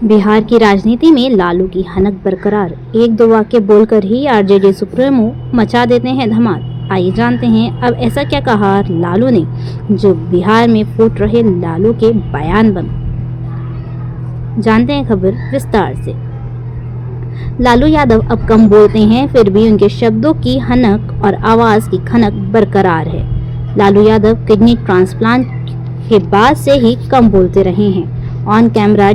बिहार की राजनीति में लालू की हनक बरकरार। एक दो वाक्य बोलकर ही आरजेडी सुप्रीमो मचा देते हैं धमाल। आइए जानते हैं अब ऐसा क्या कहा लालू ने जो बिहार में फूट रहे लालू के बयान बन। जानते हैं खबर विस्तार से। लालू यादव अब कम बोलते हैं, फिर भी उनके शब्दों की हनक और आवाज की खनक बरकरार है। लालू यादव किडनी ट्रांसप्लांट के बाद से ही कम बोलते रहे हैं। ऑन कैमरा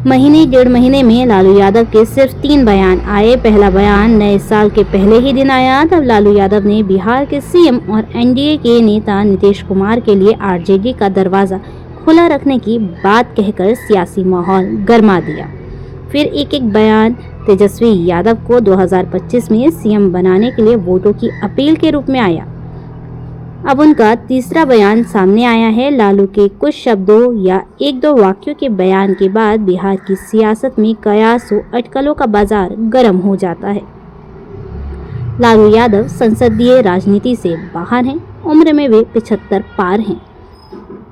महीने डेढ़ महीने में लालू यादव के सिर्फ 3 बयान आए। पहला बयान नए साल के पहले ही दिन आया। तब लालू यादव ने बिहार के सीएम और एनडीए के नेता नीतीश कुमार के लिए आरजेडी का दरवाजा खुला रखने की बात कहकर सियासी माहौल गरमा दिया। फिर एक एक बयान तेजस्वी यादव को 2025 में सीएम बनाने के लिए वोटों की अपील के रूप में आया। अब उनका तीसरा बयान सामने आया है। लालू के कुछ शब्दों या एक दो वाक्यों के बयान के बाद बिहार की सियासत में कयासों अटकलों का बाजार गर्म हो जाता है। लालू यादव संसदीय राजनीति से बाहर हैं। उम्र में वे 75 पार हैं।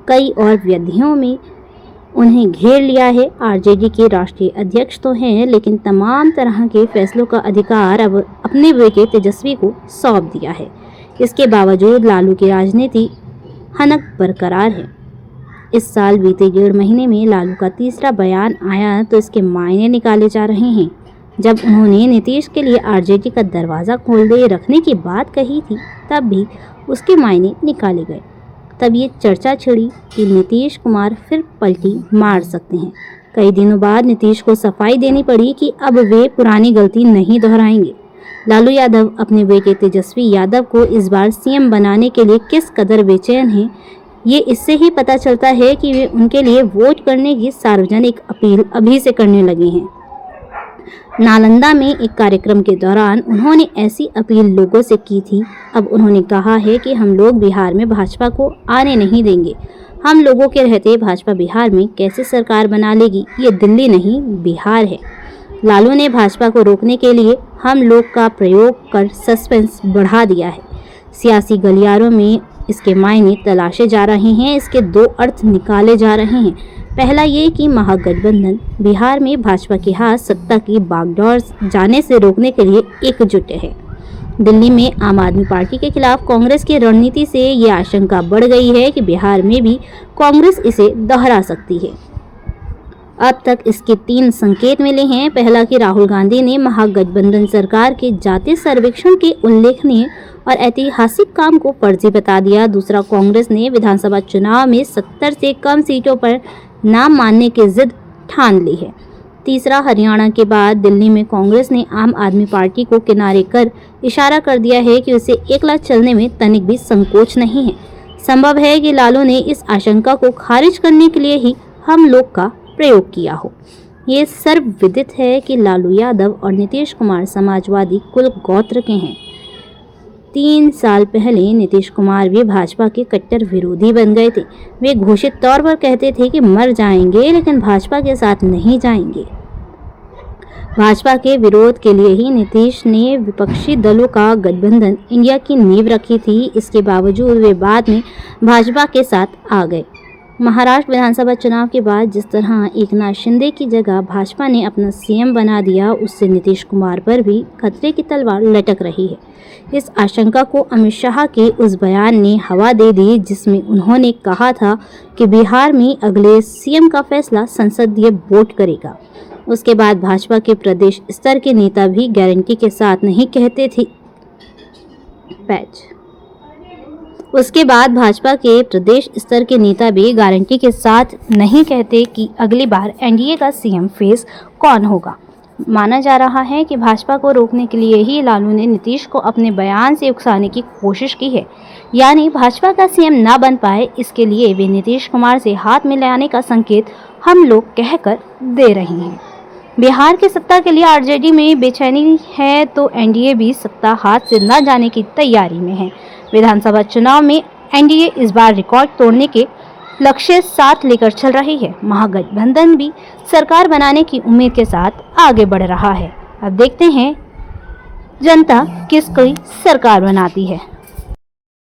कई और व्यधियों में उन्हें घेर लिया है। आरजेडी के राष्ट्रीय अध्यक्ष तो हैं, लेकिन तमाम तरह के फैसलों का अधिकार अब अपने बेटे तेजस्वी को सौंप दिया है। इसके बावजूद लालू की राजनीति हनक बरकरार है। इस साल बीते डेढ़ महीने में लालू का तीसरा बयान आया तो इसके मायने निकाले जा रहे हैं। जब उन्होंने नीतीश के लिए आरजेडी का दरवाज़ा खोल दे रखने की बात कही थी, तब भी उसके मायने निकाले गए। तब ये चर्चा छिड़ी कि नीतीश कुमार फिर पलटी मार सकते हैं। कई दिनों बाद नीतीश को सफाई देनी पड़ी कि अब वे पुरानी गलती नहीं दोहराएंगे। लालू यादव अपने बेटे तेजस्वी यादव को इस बार सीएम बनाने के लिए किस कदर बेचैन हैं, ये इससे ही पता चलता है कि वे उनके लिए वोट करने की सार्वजनिक अपील अभी से करने लगे हैं। नालंदा में एक कार्यक्रम के दौरान उन्होंने ऐसी अपील लोगों से की थी। अब उन्होंने कहा है कि हम लोग बिहार में भाजपा को आने नहीं देंगे। हम लोगों के रहते भाजपा बिहार में कैसे सरकार बना लेगी, ये दिल्ली नहीं बिहार है। लालू ने भाजपा को रोकने के लिए हम लोग का प्रयोग कर सस्पेंस बढ़ा दिया है। सियासी गलियारों में इसके मायने तलाशे जा रहे हैं। इसके 2 अर्थ निकाले जा रहे हैं। पहला ये कि महागठबंधन बिहार में भाजपा के हाथ सत्ता की बागडोर जाने से रोकने के लिए एकजुट है। दिल्ली में आम आदमी पार्टी के खिलाफ कांग्रेस की रणनीति से ये आशंका बढ़ गई है कि बिहार में भी कांग्रेस इसे दोहरा सकती है। अब तक इसके 3 संकेत मिले हैं। पहला कि राहुल गांधी ने महागठबंधन सरकार के जातीय सर्वेक्षण के उल्लेखनीय और ऐतिहासिक काम को फर्जी बता दिया। दूसरा, कांग्रेस ने विधानसभा चुनाव में 70 से कम सीटों पर नाम मानने की जिद ठान ली है। तीसरा, हरियाणा के बाद दिल्ली में कांग्रेस ने आम आदमी पार्टी को किनारे कर इशारा कर दिया है कि उसे एकला चलने में तनिक भी संकोच नहीं है। संभव है कि लालू ने इस आशंका को खारिज करने के लिए ही हम लोग का प्रयोग किया हो। ये सर्वविदित है कि लालू यादव और नीतीश कुमार समाजवादी कुल गोत्र के हैं। 3 साल पहले नीतीश कुमार भी भाजपा के कट्टर विरोधी बन गए थे। वे घोषित तौर पर कहते थे कि मर जाएंगे, लेकिन भाजपा के साथ नहीं जाएंगे। भाजपा के विरोध के लिए ही नीतीश ने विपक्षी दलों का गठबंधन इंडिया की नींव रखी थी। इसके बावजूद वे बाद में भाजपा के साथ आ गए। महाराष्ट्र विधानसभा चुनाव के बाद जिस तरह एकनाथ शिंदे की जगह भाजपा ने अपना सीएम बना दिया, उससे नीतीश कुमार पर भी खतरे की तलवार लटक रही है। इस आशंका को अमित शाह के उस बयान ने हवा दे दी जिसमें उन्होंने कहा था कि बिहार में अगले सीएम का फैसला संसदीय वोट करेगा। उसके बाद भाजपा के प्रदेश स्तर के नेता भी गारंटी के साथ नहीं कहते थे उसके बाद भाजपा के प्रदेश स्तर के नेता भी गारंटी के साथ नहीं कहते कि अगली बार एनडीए का सीएम फेस कौन होगा। माना जा रहा है कि भाजपा को रोकने के लिए ही लालू ने नीतीश को अपने बयान से उकसाने की कोशिश की है, यानी भाजपा का सीएम ना बन पाए, इसके लिए वे नीतीश कुमार से हाथ मिलाने का संकेत हम लोग कहकर दे रहे हैं। बिहार की सत्ता के लिए आरजेडी में बेचैनी है तो एनडीए भी सत्ता हाथ से न जाने की तैयारी में है। विधानसभा चुनाव में एनडीए इस बार रिकॉर्ड तोड़ने के लक्ष्य साथ लेकर चल रही है। महागठबंधन भी सरकार बनाने की उम्मीद के साथ आगे बढ़ रहा है। अब देखते हैं जनता किसकी सरकार बनाती है।